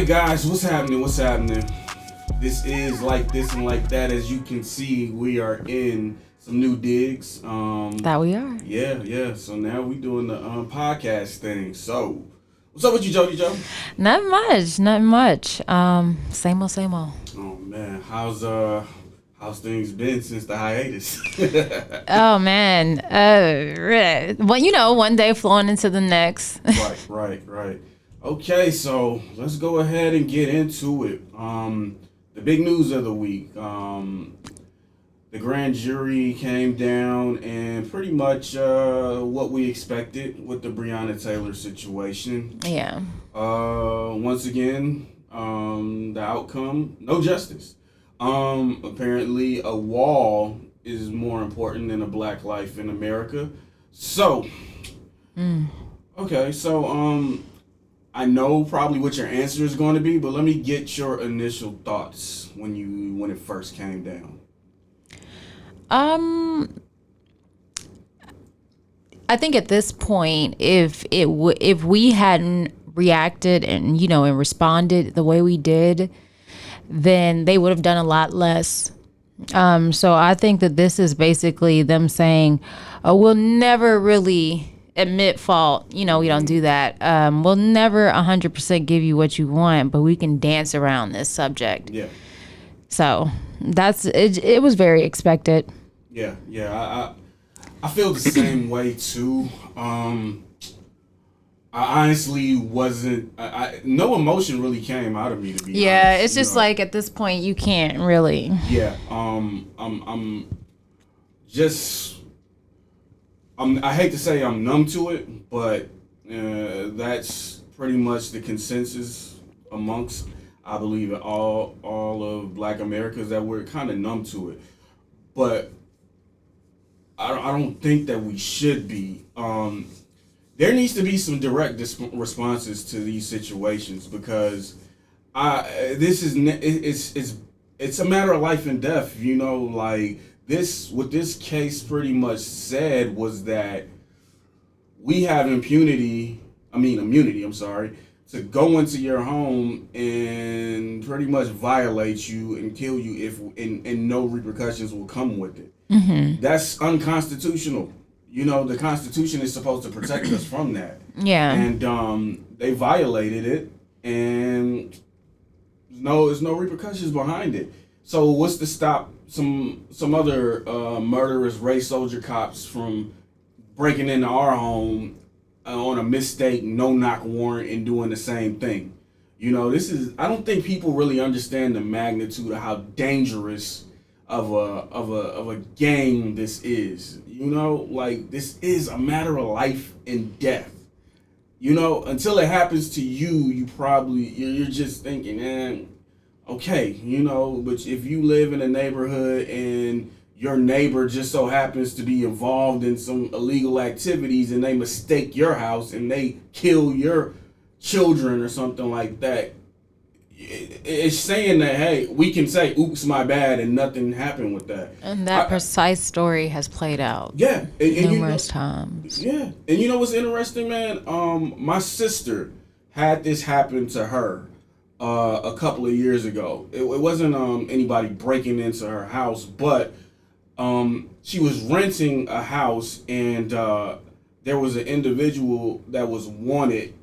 guys, what's happening? What's happening? This is Like This and Like That. As you can see, we are in some new digs. That we are. Yeah. So now we doing the podcast thing. So, what's up with you, Jody Joe? Not much. Same old. Oh man, how's things been since the hiatus? Oh man. Well, one day flowing into the next. Right. Okay, so let's go ahead and get into it. The big news of the week. The grand jury came down and pretty much what we expected with the Breonna Taylor situation. Yeah. Once again, the outcome, no justice. Apparently a wall is more important than a black life in America. So, okay, so I know probably what your answer is going to be, but let me get your initial thoughts when it first came down. I think at this point, if we hadn't reacted and responded the way we did, then they would have done a lot less. So I think that this is basically them saying, "Oh, we'll never really admit fault. We don't do that. We'll never 100% give you what you want, but we can dance around this subject." Yeah. So that's it. It was very expected. Yeah. I feel the same way too. I honestly wasn't. No emotion really came out of me, to be honest. Yeah, it's just like at this point you can't really. Yeah. I'm just. I hate to say I'm numb to it, but that's pretty much the consensus amongst, I believe, all of Black Americans, that we're kind of numb to it. But I don't think that we should be. There needs to be some direct responses to these situations, because it's a matter of life and death. Like what this case pretty much said was that we have immunity. I'm sorry, to go into your home and pretty much violate you and kill you and no repercussions will come with it. Mm-hmm. That's unconstitutional. The Constitution is supposed to protect us from that. Yeah. And they violated it, and there's no repercussions behind it. So what's to stop some other murderous race soldier cops from breaking into our home on a mistake, no knock warrant, and doing the same thing? I don't think people really understand the magnitude of how dangerous of a game this is. Like, this is a matter of life and death. Until it happens to you, you're just thinking, okay, but if you live in a neighborhood and your neighbor just so happens to be involved in some illegal activities and they mistake your house and they kill your children or something like that, it's saying that, hey, we can say, oops, my bad, and nothing happened with that. And that precise story has played out. Yeah. Numerous times. Yeah. And what's interesting, man? My sister had this happen to her a couple of years ago. It wasn't anybody breaking into her house, but she was renting a house, and there was an individual that was wanted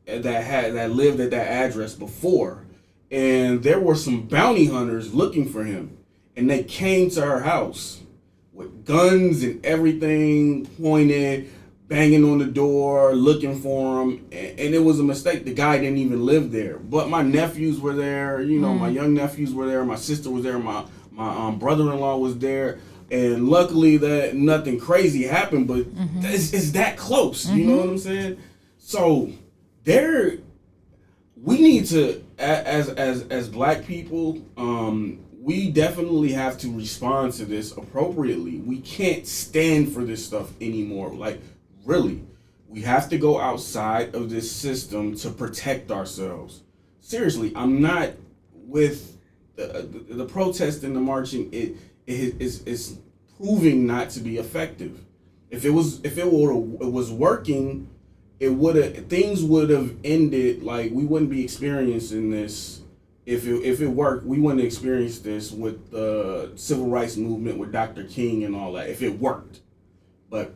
that lived at that address before, and there were some bounty hunters looking for him, and they came to her house with guns and everything pointed, banging on the door, looking for him, and it was a mistake. The guy didn't even live there, but my nephews were there. My young nephews were there. My sister was there. My brother-in-law was there, and luckily that nothing crazy happened. But it's that close. You know what I'm saying? So we need to, as Black people, we definitely have to respond to this appropriately. We can't stand for this stuff anymore. Like, really, we have to go outside of this system to protect ourselves. Seriously, I'm not with the protest and the marching. It is proving not to be effective. If it was working, things would have ended. Like, we wouldn't be experiencing this if it worked. We wouldn't experience this with the civil rights movement with Dr. King and all that if it worked. But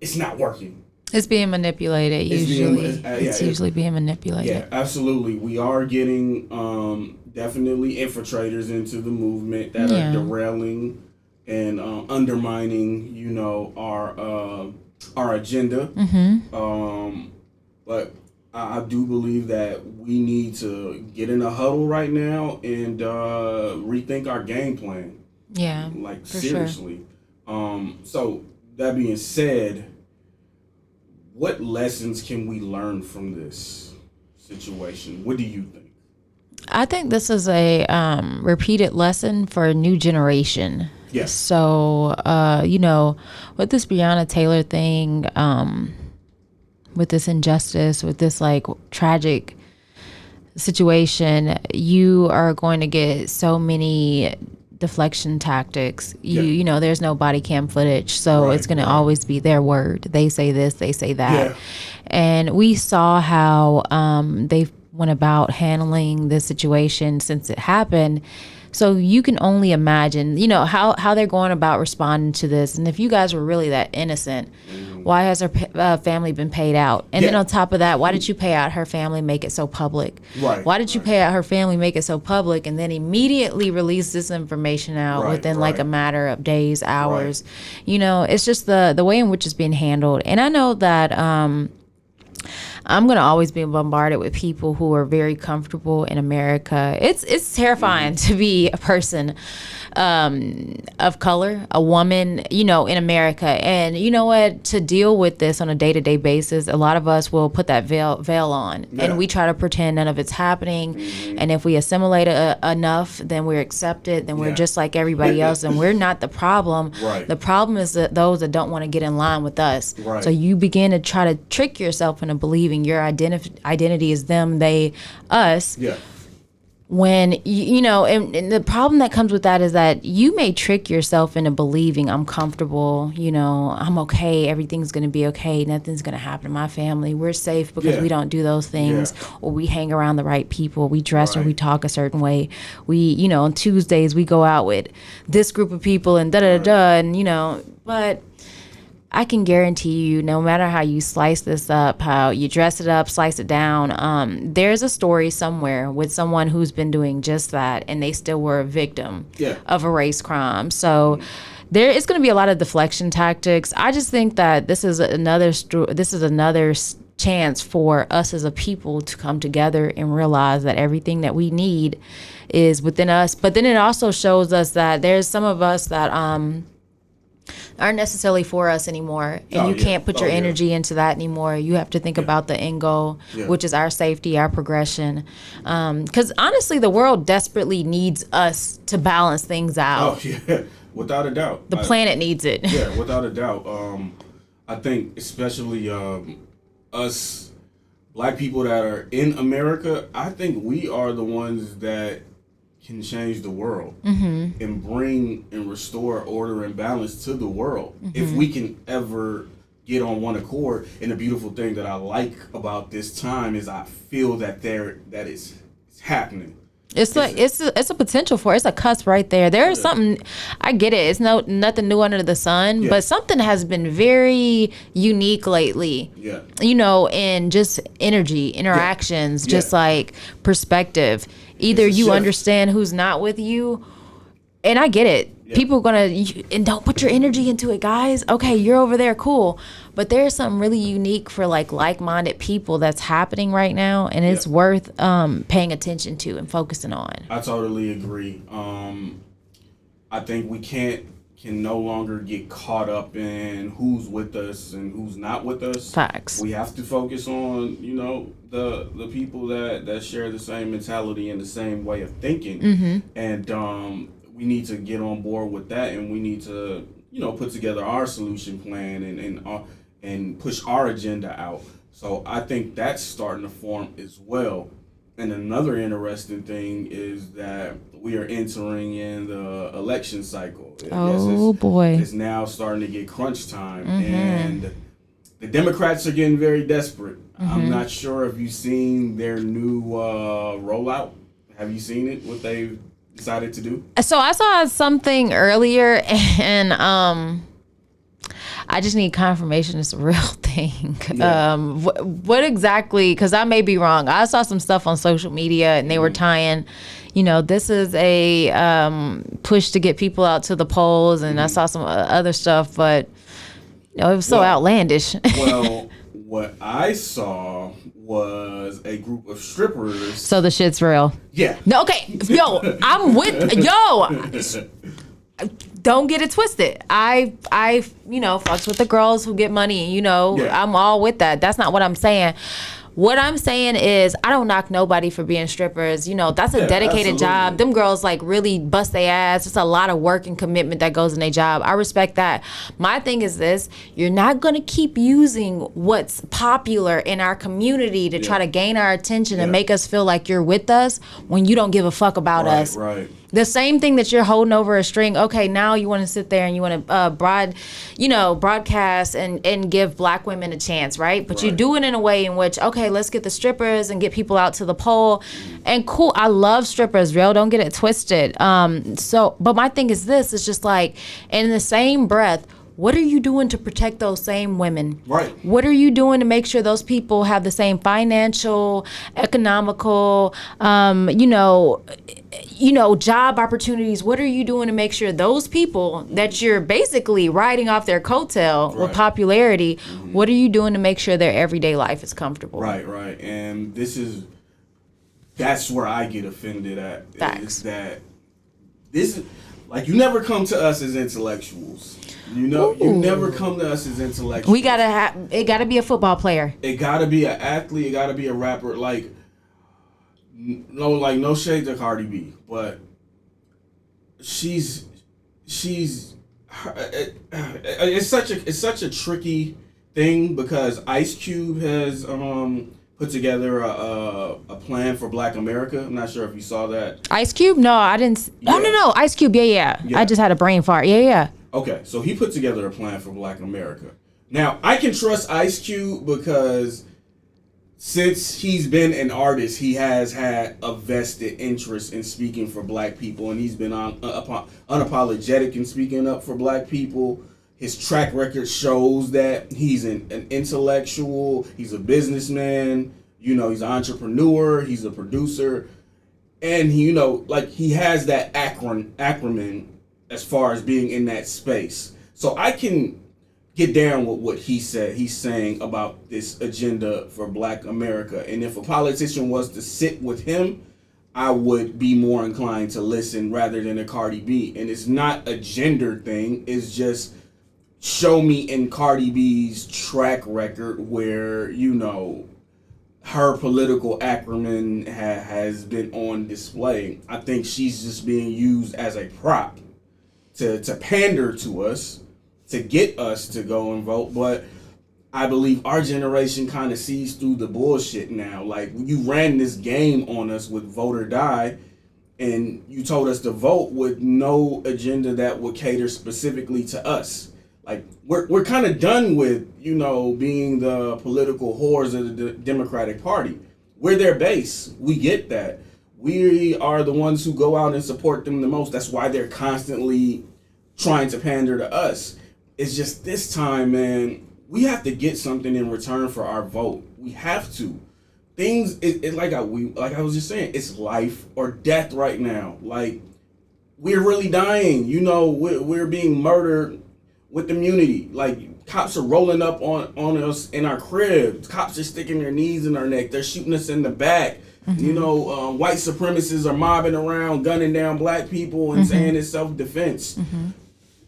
it's not working. It's being manipulated usually. It's usually being manipulated. Yeah, absolutely. We are getting definitely infiltrators into the movement that are derailing and undermining, our agenda. But I do believe that we need to get in a huddle right now and rethink our game plan. Yeah, like seriously. Sure. So that being said, what lessons can we learn from this situation? What do you think? I think this is a repeated lesson for a new generation. Yes. So, with this Breonna Taylor thing, with this injustice, with this like tragic situation, you are going to get so many deflection tactics. There's no body cam footage, so it's going to always be their word. They say this, they say that. And we saw how they went about handling this situation since it happened. So you can only imagine, how they're going about responding to this. And if you guys were really that innocent, why has her family been paid out? And then on top of that, why did you pay out her family, make it so public? Why did you pay out her family, make it so public, and then immediately release this information out within like a matter of days, hours? It's just the way in which it's being handled. And I know that I'm going to always be bombarded with people who are very comfortable in America. It's terrifying to be a person of color, a woman, in America. And you know what? To deal with this on a day-to-day basis, a lot of us will put that veil on. And we try to pretend none of it's happening. And if we assimilate enough, then we're accepted. Then we're just like everybody else. And we're not the problem. The problem is that those that don't want to get in line with us. So you begin to try to trick yourself into believing your identity is them, they, us. When and the problem that comes with that is that you may trick yourself into believing I'm comfortable, I'm okay, everything's going to be okay, nothing's going to happen to my family, we're safe because we don't do those things, or we hang around the right people, we dress or we talk a certain way, we on Tuesdays we go out with this group of people and and but I can guarantee you, no matter how you slice this up, how you dress it up, slice it down, there's a story somewhere with someone who's been doing just that, and they still were a victim of a race crime. So there is going to be a lot of deflection tactics. I just think that this is another chance for us as a people to come together and realize that everything that we need is within us. But then it also shows us that there's some of us that aren't necessarily for us anymore, and you can't put your energy into that anymore. You have to think about the end goal, which is our safety, our progression, because honestly the world desperately needs us to balance things out. Without a doubt, the planet needs it. Without a doubt. I think especially us black people that are in America, I think we are the ones that can change the world and bring and restore order and balance to the world if we can ever get on one accord. And the beautiful thing that I like about this time is I feel that it's happening. It's a potential for it. It's a cusp right there. There's something, I get it. It's nothing new under the sun, but something has been very unique lately. In just energy, interactions, just like perspective. Either you understand who's not with you, and I get it. People and don't put your energy into it, guys. Okay, you're over there, cool. But there's something really unique for like-minded people that's happening right now, and it's worth paying attention to and focusing on. I totally agree. I think we can no longer get caught up in who's with us and who's not with us. Facts. We have to focus on, the people that share the same mentality and the same way of thinking. And we need to get on board with that, and we need to, put together our solution plan and push our agenda out. So I think that's starting to form as well. And another interesting thing is that we are entering in the election cycle. Boy. It's now starting to get crunch time. And the Democrats are getting very desperate. I'm not sure if you've seen their new rollout. Have you seen it? What they've decided to do? So I saw something earlier, and I just need confirmation it's a real thing. Yeah. What exactly? Because I may be wrong. I saw some stuff on social media, and they were tying, this is a push to get people out to the polls, and I saw some other stuff, but it was so outlandish. Well, what I saw was a group of strippers. So the shit's real. Yeah. No, okay. Yo, I'm with don't get it twisted. I fucks with the girls who get money, I'm all with that. That's not what I'm saying. What I'm saying is I don't knock nobody for being strippers. That's a dedicated job. Them girls really bust their ass. It's a lot of work and commitment that goes in their job. I respect that. My thing is this: you're not going to keep using what's popular in our community to try to gain our attention and make us feel like you're with us when you don't give a fuck about us. Right. The same thing that you're holding over a string. Okay, now you want to sit there and you want to broadcast and give black women a chance, right? But you do it in a way in which, okay, let's get the strippers and get people out to the poll. And cool, I love strippers, real. Don't get it twisted. But my thing is this: it's just in the same breath, what are you doing to protect those same women? Right. What are you doing to make sure those people have the same financial, economical, job opportunities? What are you doing to make sure those people that you're basically riding off their coattail with popularity, what are you doing to make sure their everyday life is comfortable? Right. And that's where I get offended at. Facts. Is that this is you never come to us as intellectuals. You never come to us as intellectuals. It gotta be a football player. It gotta be an athlete. It gotta be a rapper. No shade to Cardi B, but it's such a tricky thing because Ice Cube has put together a plan for Black America. I'm not sure if you saw that. Ice Cube? No, I didn't. Yeah. Oh no, Ice Cube. Yeah. I just had a brain fart. Yeah. Okay, so he put together a plan for Black America. Now, I can trust Ice Cube because since he's been an artist, he has had a vested interest in speaking for Black people, and he's been unapologetic in speaking up for Black people. His track record shows that he's an intellectual, he's a businessman, he's an entrepreneur, he's a producer, and he has that acronym as far as being in that space. So I can get down with what he's saying about this agenda for Black America. And if a politician was to sit with him, I would be more inclined to listen rather than a Cardi B. And it's not a gender thing. It's just show me in Cardi B's track record where, her political acumen has been on display. I think she's just being used as a prop to pander to us, to get us to go and vote. But I believe our generation kind of sees through the bullshit now. You ran this game on us with vote or die, and you told us to vote with no agenda that would cater specifically to us. We're kind of done with, being the political whores of the Democratic Party. We're their base. We get that. We are the ones who go out and support them the most. That's why they're constantly trying to pander to us. It's just this time, man, we have to get something in return for our vote. We have to. Like I was just saying, it's life or death right now. We're really dying. We're being murdered with immunity. Cops are rolling up on us in our cribs. Cops are sticking their knees in our neck. They're shooting us in the back. Mm-hmm. White supremacists are mobbing around, gunning down Black people and saying it's self-defense. Mm-hmm.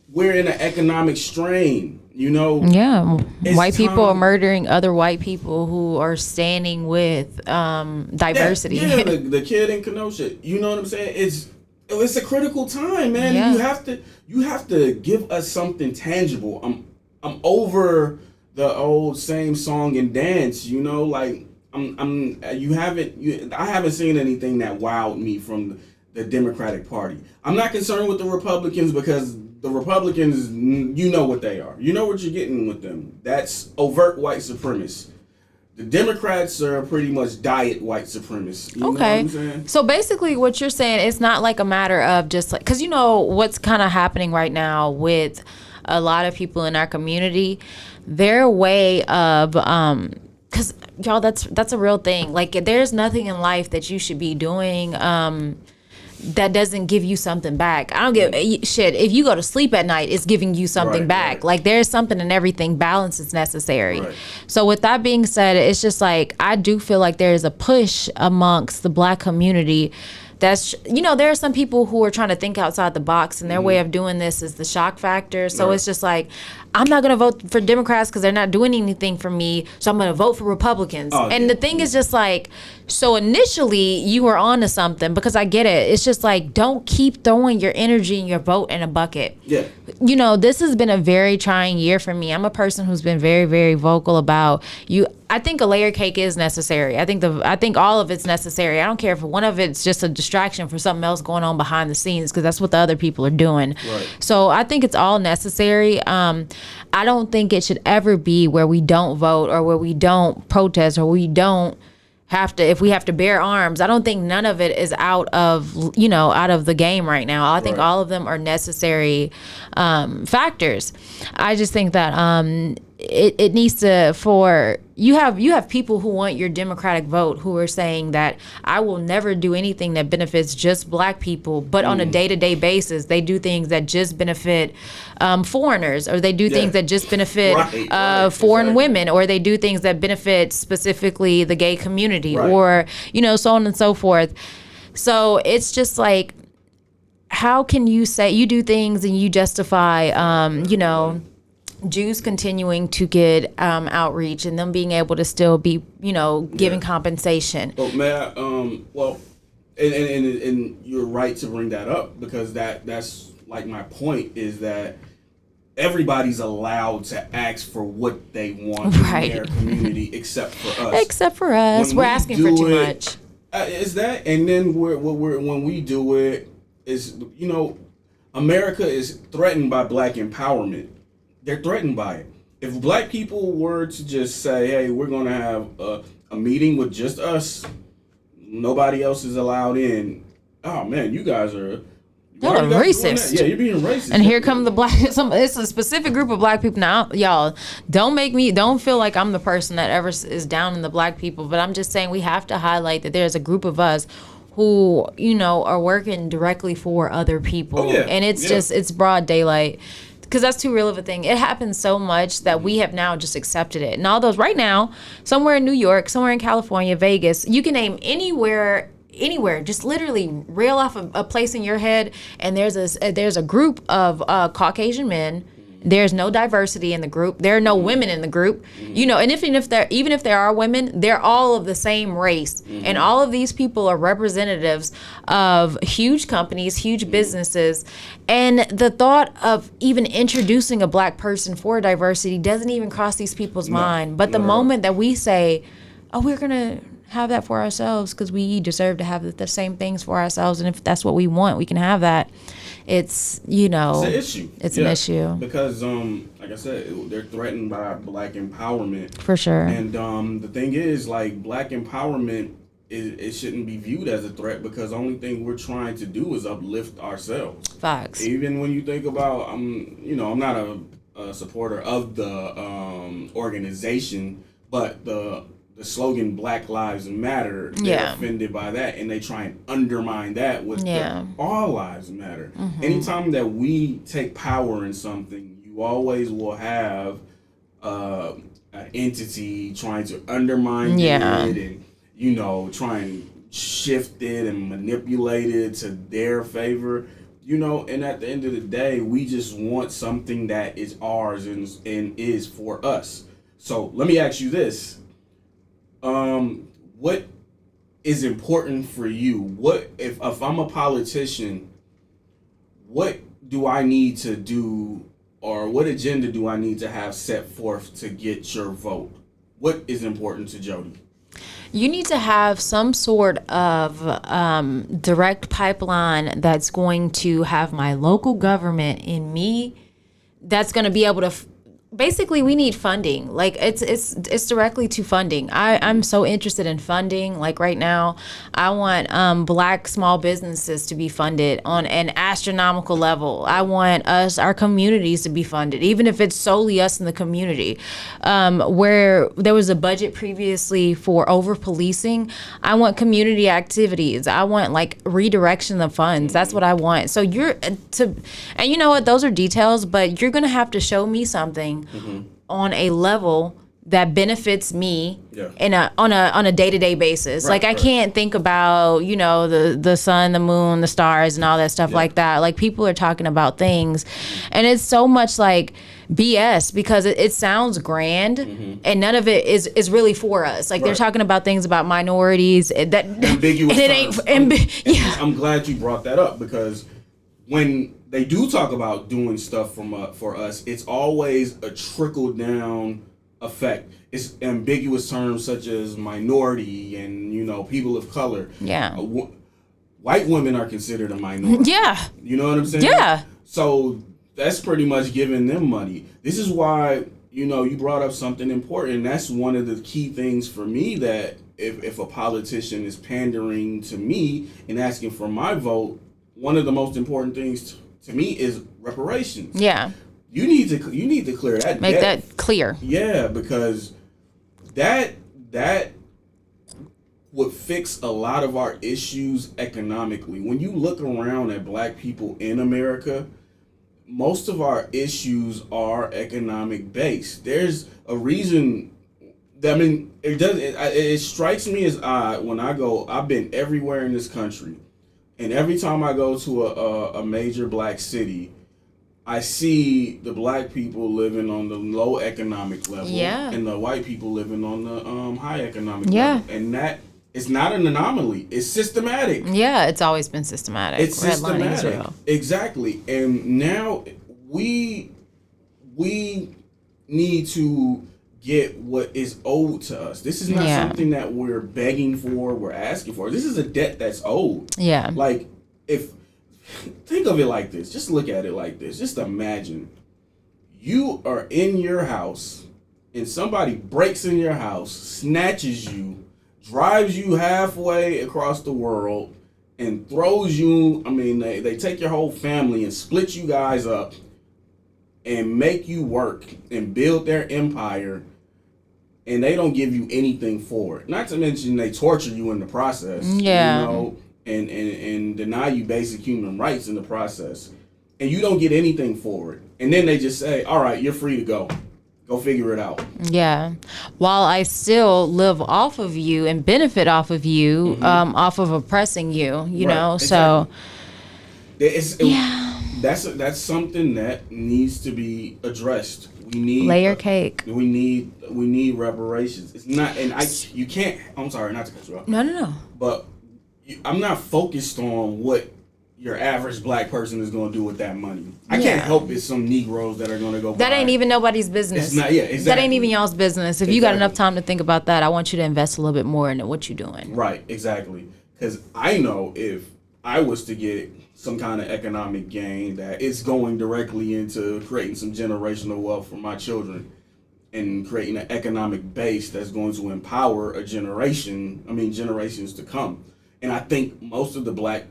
We're in an economic strain, Yeah, white people are murdering other white people who are standing with diversity. Yeah, the kid in Kenosha. You know what I'm saying? It's a critical time, man. Yeah. You have to give us something tangible. I'm over the old same song and dance. I haven't seen anything that wowed me from the Democratic Party. I'm not concerned with the Republicans because the Republicans, you know what they are. You know what you're getting with them. That's overt white supremacists. The Democrats are pretty much diet white supremacists. You know what I'm saying? So basically what you're saying, it's not like a matter of just like, because you know what's kind of happening right now with a lot of people in our community, their way of, because y'all, that's a real thing. Like there's nothing in life that you should be doing that doesn't give you something back. I don't give shit. If you go to sleep at night, it's giving you something back. Right. Like there's something in everything. Balance is necessary. Right. So with that being said, it's just like, I do feel like there is a push amongst the Black community. That's, you know, there are some people who are trying to think outside the box, and their way of doing this is the shock factor. So it's just like, I'm not going to vote for Democrats because they're not doing anything for me, so I'm going to vote for Republicans. The thing is just like, so initially you were on to something, because I get it. It's just like, don't keep throwing your energy and your vote in a bucket. Yeah. You know, this has been a very trying year for me. I'm a person who's been very, very vocal about you. I think a layer cake is necessary. I think all of it's necessary. I don't care if one of it's just a distraction for something else going on behind the scenes, because that's what the other people are doing. Right. So I think it's all necessary. I don't think it should ever be where we don't vote or where we don't protest or we don't if we have to bear arms. I don't think none of it is out of the game right now. I think all of them are necessary factors. I just think that it needs to, you have people who want your Democratic vote who are saying that I will never do anything that benefits just Black people, but on a day-to-day basis they do things that just benefit foreigners, or they do things that just benefit foreign women, or they do things that benefit specifically the gay community, or so on and so forth. So it's just like, how can you say you do things and you justify Jews continuing to get outreach and them being able to still be, given compensation? Well, may I, and you're right to bring that up, because that's like my point is that everybody's allowed to ask for what they want in their community, except for us. Except for us, we're asking for too much. Is that, and then when we do it, is America is threatened by Black empowerment. They're threatened by it. If Black people were to just say, hey, we're going to have a meeting with just us, nobody else is allowed in. Oh, man, you guys are... Y'all are racist. Yeah, you're being racist. And here come the Black... It's a specific group of Black people. Now, y'all, don't feel like I'm the person that ever is down in the Black people, but I'm just saying we have to highlight that there's a group of us who, are working directly for other people. Oh, yeah. And it's broad daylight. Because that's too real of a thing. It happens so much that we have now just accepted it. And all those right now, somewhere in New York, somewhere in California, Vegas, you can name anywhere, just literally reel off a place in your head, and there's a group of Caucasian men. There's no diversity in the group. There are no women in the group. And even if there are women, they're all of the same race. And all of these people are representatives of huge companies, huge businesses. And the thought of even introducing a Black person for diversity doesn't even cross these people's mind. But the moment that we say, oh, we're going to have that for ourselves because we deserve to have the same things for ourselves, and if that's what we want, we can have that. It's it's an issue. It's an issue because like I said, they're threatened by Black empowerment for sure. And the thing is, like, Black empowerment it shouldn't be viewed as a threat, because the only thing we're trying to do is uplift ourselves. Facts. Even when you think about I'm not a supporter of the organization, but the slogan Black Lives Matter, they're offended by that, and they try and undermine that with all lives matter. Anytime that we take power in something, you always will have an entity trying to undermine it and try and shift it and manipulate it to their favor. And at the end of the day, we just want something that is ours and is for us. So let me ask you this. What is important for you? What if I'm a politician, what do I need to do, or what agenda do I need to have set forth to get your vote? What is important to Jody? You need to have some sort of direct pipeline that's going to have my local government in me, that's going to be able to basically, we need funding. Like it's directly to funding. I'm so interested in funding. Like right now, I want Black small businesses to be funded on an astronomical level. I want our communities to be funded, even if it's solely us in the community. Where there was a budget previously for over policing, I want community activities. I want like redirection of funds. That's what I want. So and you know what? Those are details, but you're gonna have to show me something on a level that benefits me on a day-to-day basis. Right, like I can't think about, the sun, the moon, the stars and all that stuff like that. Like people are talking about things and it's so much like BS because it sounds grand and none of it is really for us. Like they're talking about things about minorities that ambiguous. And it ain't I'm glad you brought that up because when they do talk about doing stuff for us, it's always a trickle down effect. It's ambiguous terms such as minority and people of color. Yeah, white women are considered a minority. Yeah, you know what I'm saying? Yeah. So that's pretty much giving them money. This is why you brought up something important. That's one of the key things for me that if a politician is pandering to me and asking for my vote, one of the most important things to me is reparations. Yeah. You need to clear that. Make that clear. Yeah, because that would fix a lot of our issues economically. When you look around at Black people in America, most of our issues are economic based. There's a reason. It strikes me as odd when I've been everywhere in this country. And every time I go to a major Black city, I see the Black people living on the low economic level and the white people living on the high economic level. And that it's not an anomaly. It's systematic. Yeah, it's always been systematic. It's systematic. Exactly. And now we need to get what is owed to us. This is not something that we're begging for, we're asking for. This is a debt that's owed. Yeah. Like, think of it like this. Just look at it like this. Just imagine you are in your house and somebody breaks in your house, snatches you, drives you halfway across the world, and throws you, they take your whole family and split you guys up and make you work and build their empire, and they don't give you anything for it. Not to mention they torture you in the process. Yeah. And deny you basic human rights in the process. And you don't get anything for it. And then they just say, all right, you're free to go. Go figure it out. Yeah. While I still live off of you and benefit off of you, off of oppressing you, you know? Exactly. So that's something that needs to be addressed. We need layer cake. We need reparations. It's not, and you can't. I'm sorry, not to cut you off. No. But I'm not focused on what your average Black person is going to do with that money. I can't help it's some Negroes that are going to go. That ain't even nobody's business. It's not. Yeah, exactly. That ain't even y'all's business. If you got enough time to think about that, I want you to invest a little bit more into what you're doing. Right. Exactly. Because I know if I was to get some kind of economic gain, that it's going directly into creating some generational wealth for my children and creating an economic base that's going to empower generations to come. And I think most of the Black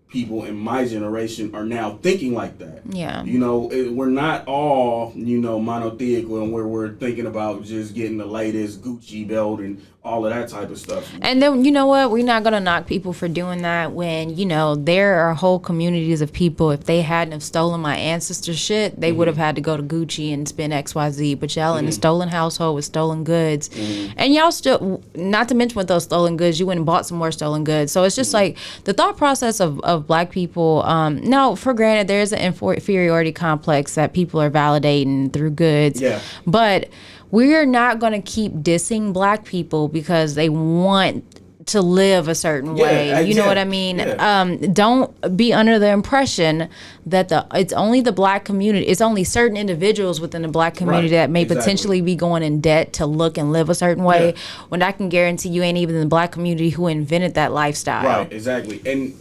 people in my generation are now thinking like that. Yeah. We're not all, monotheical and where we're thinking about just getting the latest Gucci belt and all of that type of stuff. And then, you know what? We're not going to knock people for doing that when, there are whole communities of people. If they hadn't have stolen my ancestors' shit, they would have had to go to Gucci and spend XYZ. But y'all in a stolen household with stolen goods. And y'all still, not to mention with those stolen goods, you went and bought some more stolen goods. So it's just like the thought process of Black people. No, for granted, there's an inferiority complex that people are validating through goods. Yeah. But we're not going to keep dissing Black people because they want to live a certain way. You know what I mean? Yeah. Don't be under the impression that it's only the black community. It's only certain individuals within the black community that may potentially be going in debt to look and live a certain way. Yeah. When I can guarantee you ain't even in the black community who invented that lifestyle. Right, exactly. And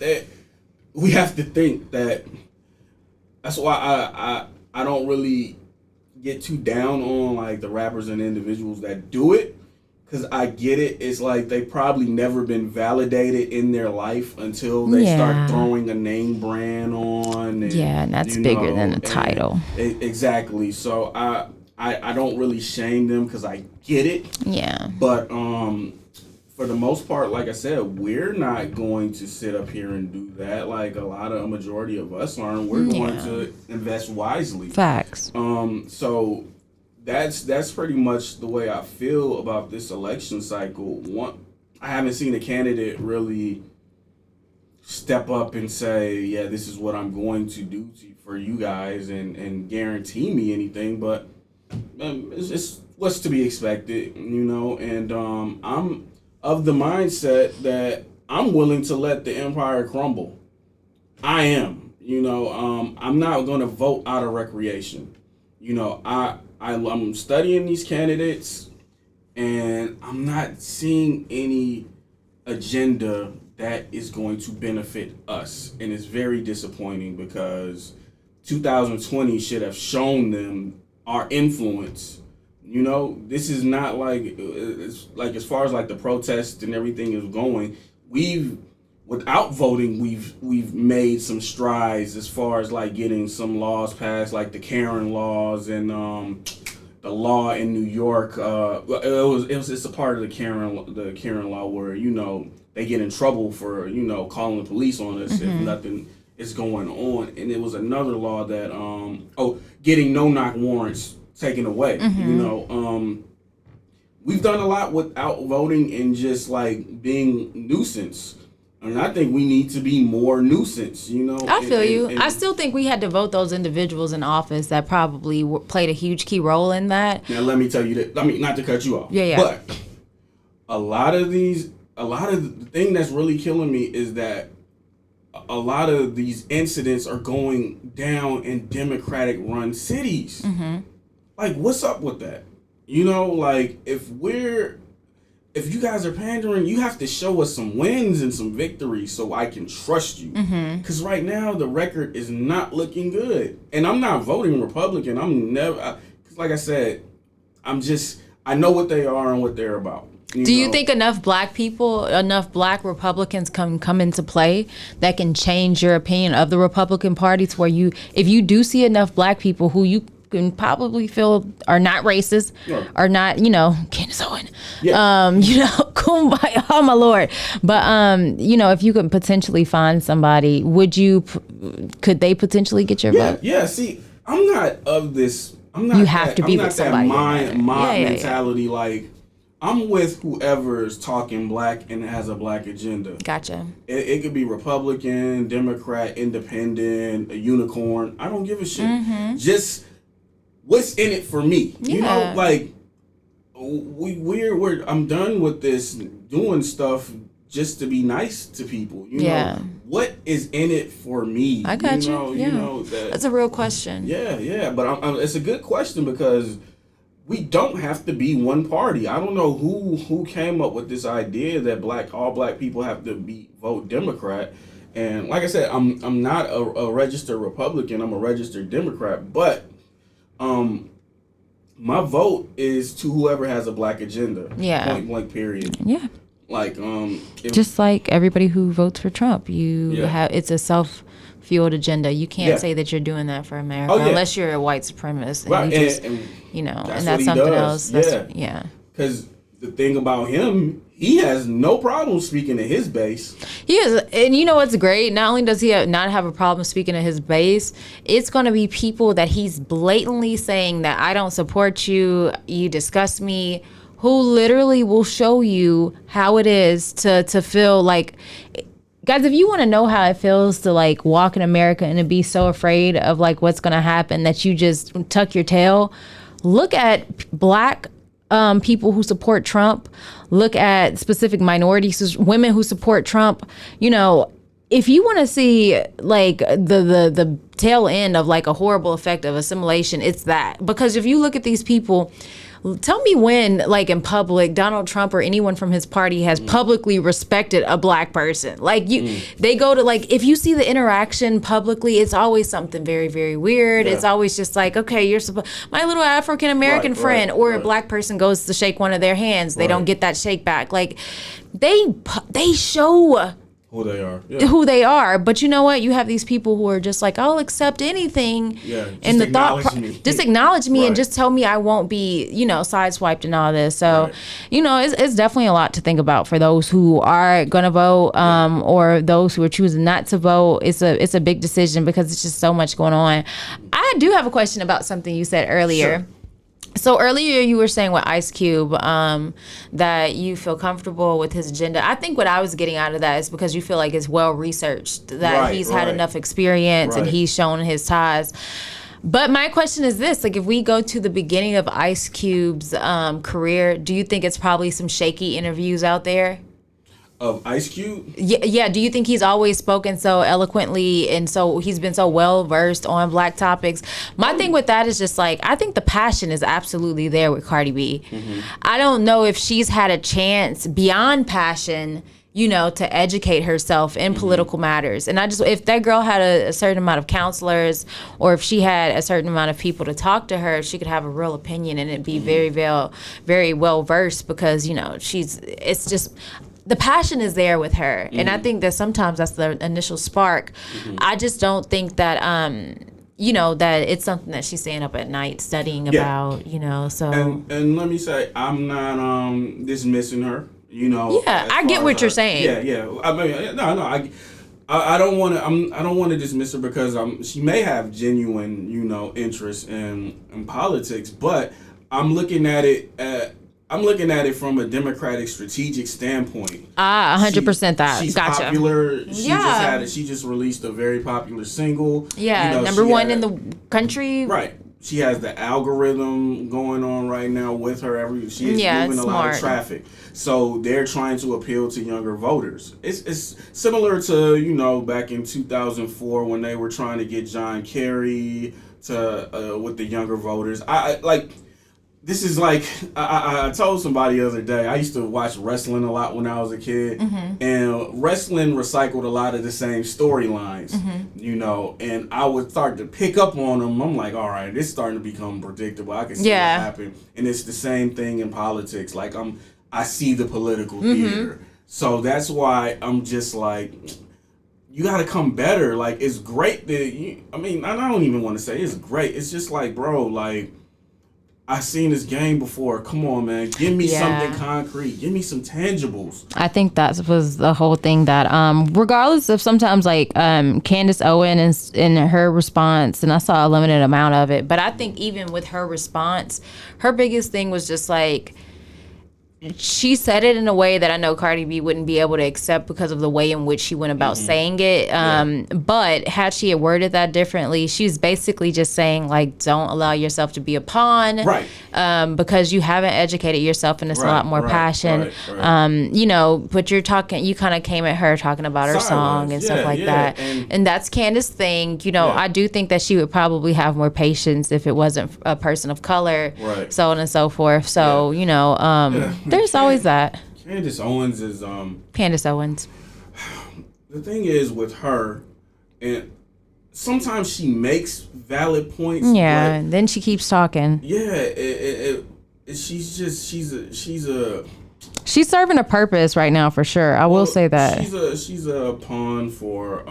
we have to think that's why I don't really get too down on like the rappers and individuals that do it, because I get it. It's like they probably never been validated in their life until they start throwing a name brand on. And that's bigger than the title. Exactly. So I don't really shame them because I get it. Yeah. But for the most part, like I said, we're not going to sit up here and do that. Like a majority of us aren't. We're going to invest wisely. Facts. So that's pretty much the way I feel about this election cycle. I haven't seen a candidate really step up and say, yeah, this is what I'm going to do for you guys and guarantee me anything. But it's what's to be expected, and I'm of the mindset that I'm willing to let the empire crumble. I am, I'm not going to vote out of recreation. I'm studying these candidates and I'm not seeing any agenda that is going to benefit us. And it's very disappointing because 2020 should have shown them our influence. This is not it's like as far as like the protests and everything is going, without voting, we've made some strides as far as like getting some laws passed, like the Karen laws and the law in New York. It's a part of the Karen law where they get in trouble for calling the police on us if nothing is going on. And it was another law that getting no-knock warrants taken away. We've done a lot without voting and just like being nuisance. And I think we need to be more nuisance, I feel you. I still think we had to vote those individuals in office that probably played a huge key role in that. Now, let me tell you that. I mean, not to cut you off. Yeah. But a lot of the thing that's really killing me is that a lot of these incidents are going down in Democratic-run cities. Like, what's up with that? Like, if you guys are pandering, you have to show us some wins and some victories so I can trust you. Because right now, the record is not looking good. And I'm not voting Republican. Because like I said, I know what they are and what they're about. Do you think enough black Republicans come into play that can change your opinion of the Republican Party to where if you do see enough black people who you can probably feel are not racist, are not, Candace Owen, kumbaya, oh my Lord. But, if you could potentially find somebody, could they potentially get your vote? Yeah, see, I'm not of this, you have to be with somebody. Mob mentality, yeah. Like, I'm with whoever's talking black and has a black agenda. Gotcha. It could be Republican, Democrat, Independent, a unicorn. I don't give a shit. Just what's in it for me? Yeah. Like I'm done with this doing stuff just to be nice to people. You know, what is in it for me? I got you. Yeah. That's a real question. Yeah. But it's a good question because we don't have to be one party. I don't know who came up with this idea that all black people have to vote Democrat. And like I said, I'm not a registered Republican. I'm a registered Democrat. But my vote is to whoever has a black agenda. Yeah. Point blank. Period. Yeah. Like just like everybody who votes for Trump, it's a self-fueled agenda. You can't say that you're doing that for America unless you're a white supremacist. Right. And that's something else. Yeah. Because the thing about him, he has no problem speaking to his base. He is, and you know what's great? Not only does he not have a problem speaking to his base, it's going to be people that he's blatantly saying that I don't support you, you disgust me, who literally will show you how it is to feel like. Guys, if you want to know how it feels to like walk in America and to be so afraid of like what's going to happen that you just tuck your tail, look at black people who support Trump, look at specific minorities, women who support Trump, you know, if you want to see like the tail end of like a horrible effect of assimilation, it's that. Because if you look at these people, tell me when, like in public, Donald Trump or anyone from his party has publicly respected a black person. Like they go to, like, if you see the interaction publicly, it's always something very, very weird. Yeah. It's always just like, okay, you're my little African American friend, or a black person goes to shake one of their hands, they don't get that shake back. Like they show who they are. Who they are. But you know what? You have these people who are just like, I'll accept anything. Yeah, and the just acknowledge me and just tell me I won't be, you know, sideswiped and all this. So, you know, it's definitely a lot to think about for those who are going to vote, or those who are choosing not to vote. It's a big decision because it's just so much going on. I do have a question about something you said earlier. Sure. So earlier you were saying with Ice Cube that you feel comfortable with his agenda. I think what I was getting out of that is because you feel like it's well researched, that he's had enough experience and he's shown his ties. But my question is this, like if we go to the beginning of Ice Cube's career, do you think it's probably some shaky interviews out there? Of Ice Cube? Yeah. Do you think he's always spoken so eloquently and so he's been so well versed on black topics? My thing with that is just like, I think the passion is absolutely there with Cardi B. Mm-hmm. I don't know if she's had a chance beyond passion, you know, to educate herself in political matters. And if that girl had a certain amount of counselors, or if she had a certain amount of people to talk to her, she could have a real opinion and it'd be very well versed, because, you know, it's just, the passion is there with her. And I think that sometimes that's the initial spark. I just don't think that, you know, that it's something that she's staying up at night studying about, you know, so. And let me say, I'm not dismissing her, you know. Yeah, I get what you're saying. Yeah. I mean, I don't want to dismiss her because she may have genuine, you know, interest in politics, but I'm looking at it from a democratic strategic standpoint. 100% that. She's gotcha. Popular. She just released a very popular single. Yeah, you know, number one in the country. Right. She has the algorithm going on right now with her. She is moving a lot of traffic. So they're trying to appeal to younger voters. It's similar to, you know, back in 2004 when they were trying to get John Kerry to with the younger voters. This is like, I told somebody the other day, I used to watch wrestling a lot when I was a kid, and wrestling recycled a lot of the same storylines, you know, and I would start to pick up on them. I'm like, all right, this is starting to become predictable. I can see what happened. And it's the same thing in politics. Like, I see the political theater. So that's why I'm just like, you got to come better. Like, it's great that I don't even want to say it's great. It's just like, bro, like, I've seen this game before. Come on, man. Give me something concrete. Give me some tangibles. I think that was the whole thing, that regardless of sometimes like Candace Owen in her response, and I saw a limited amount of it, but I think even with her response, her biggest thing was just like, she said it in a way that I know Cardi B wouldn't be able to accept because of the way in which she went about saying it. But had she had worded that differently, she's basically just saying, like, don't allow yourself to be a pawn. Right. Because you haven't educated yourself, and it's a lot more passion. You know, but you kind of came at her talking about her song and stuff like that. And that's Candace's thing. You know, I do think that she would probably have more patience if it wasn't a person of color, so on and so forth. So, you know, there's always that. Candace Owens is Candace Owens. The thing is with her, and sometimes she makes valid points. Yeah, and then she keeps talking. Yeah, she's serving a purpose right now for sure. I will say that she's a pawn for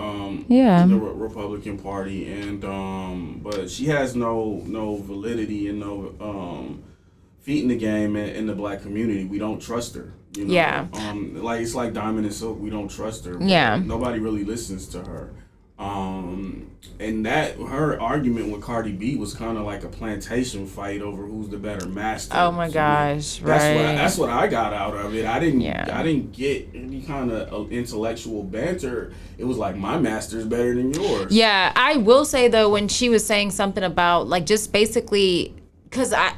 the Republican Party, and but she has no validity and no feet in the game in the black community. We don't trust her. You know? Yeah. Like it's like Diamond and Silk. We don't trust her. Yeah. Nobody really listens to her. And that her argument with Cardi B was kind of like a plantation fight over who's the better master. Oh my gosh! That's what I got out of it. I didn't get any kind of intellectual banter. It was like, my master's better than yours. Yeah, I will say though, when she was saying something about like just basically because I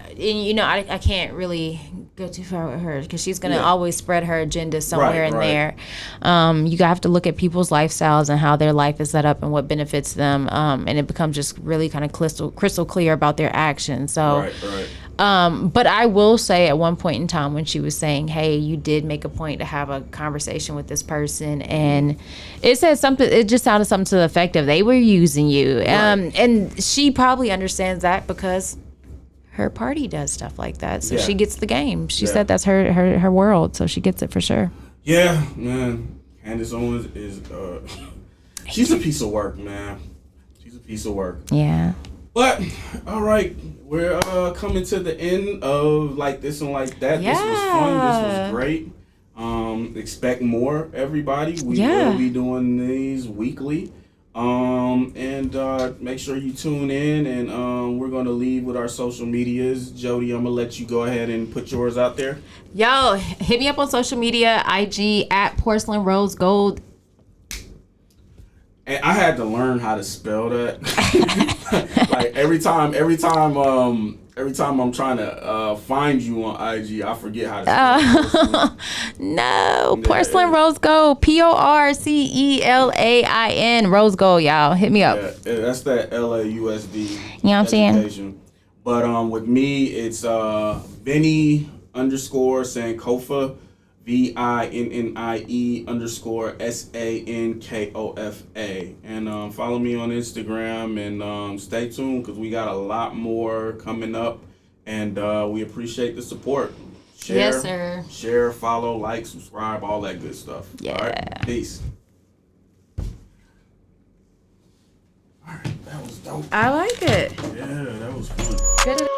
can't really go too far with her because she's gonna always spread her agenda somewhere in there. You have to look at people's lifestyles and how their life is set up and what benefits them, and it becomes just really kind of crystal clear about their actions. So, but I will say at one point in time when she was saying, "Hey, you did make a point to have a conversation with this person," and it said something. It just sounded something to the effect of they were using you, and she probably understands that because her party does stuff like that, so she gets the game. She said that's her world, so she gets it for sure. Yeah, man. Candace Owens is she's a piece of work, man. She's a piece of work. Yeah. But all right, we're coming to the end of Like This and Like That. This was fun. This was great. Expect more, everybody. We will be doing these weekly. And make sure you tune in, and we're gonna leave with our social medias. Jody, I'm gonna let you go ahead and put yours out there. Yo, hit me up on social media, IG at Porcelain Rose Gold. And I had to learn how to spell that. Like every time I'm trying to find you on IG, I forget how to spell it. No, Porcelain Rose Gold, PORCELAIN Rose Gold, y'all. Hit me up. Yeah, that's that LAUSD. You know what I'm saying? But with me, it's Vinny _Sankofa, VINNIE _SANKOFA. And follow me on Instagram, and stay tuned because we got a lot more coming up, and we appreciate the support. Share, yes, sir. Share, follow, like, subscribe, all that good stuff. Yeah. All right, peace. All right, that was dope. I like it. Yeah, that was fun. Good.